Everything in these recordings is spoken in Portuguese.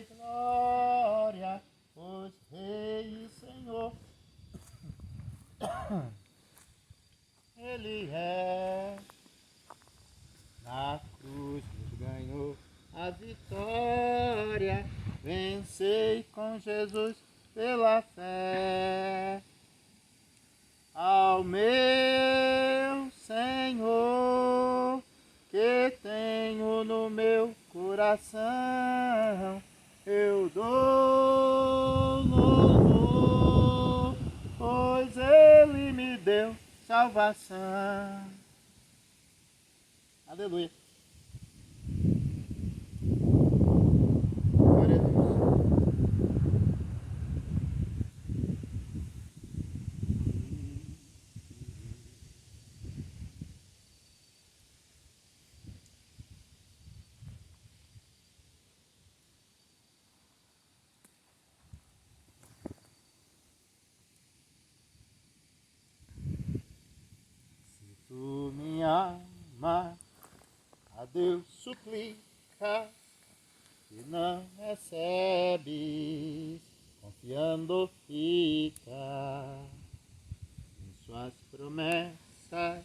glória, pois Rei e Senhor, Ele é. Na cruz nos ganhou a vitória, vencei com Jesus pela fé. Ao meu Senhor, que tenho no meu coração, eu dou louvor, pois Ele me deu salvação. Aleluia. Glória a Deus. Se tu me ama, a Deus suplica, e não recebes, confiando fica em suas promessas,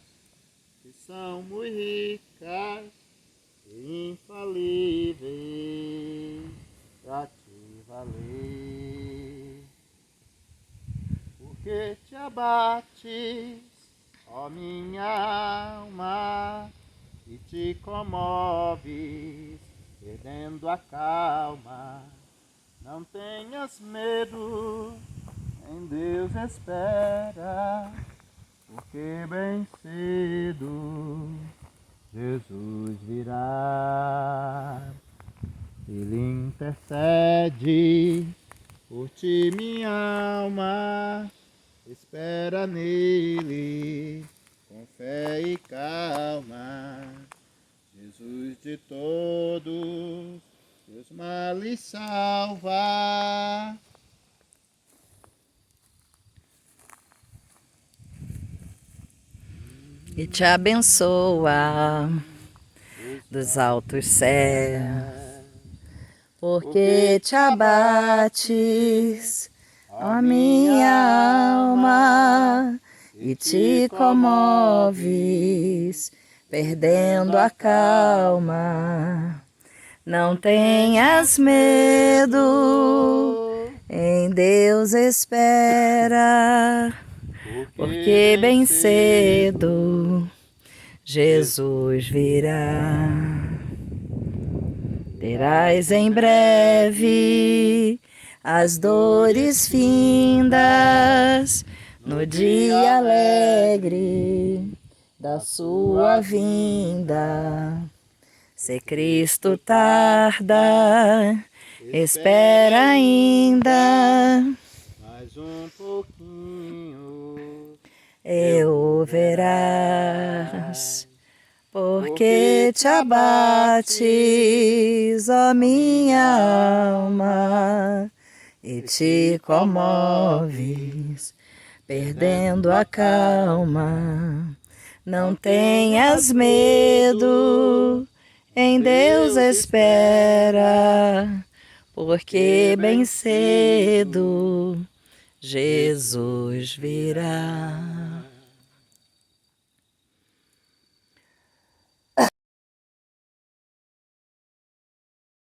que são muito ricas e infalíveis pra te valer. Porque te abates, ó minha alma, e te comoves, perdendo a calma. Não tenhas medo, em Deus espera, porque bem cedo Jesus virá. Ele intercede por ti, minha alma, espera nele com fé e calma. Jesus de todos teus males salva. E te abençoa dos altos céus, porque te abates, ó minha alma, e te comoves, perdendo a calma. Não tenhas medo, em Deus espera, porque bem cedo Jesus virá. Terás em breve as dores findas no dia alegre da sua vinda. Se Cristo tarda, espera ainda, Mais um pouquinho e o verás. Porque te abates, ó minha alma, e te comoves, perdendo a calma. Não tenhas medo, em Deus espera, porque bem cedo Jesus virá.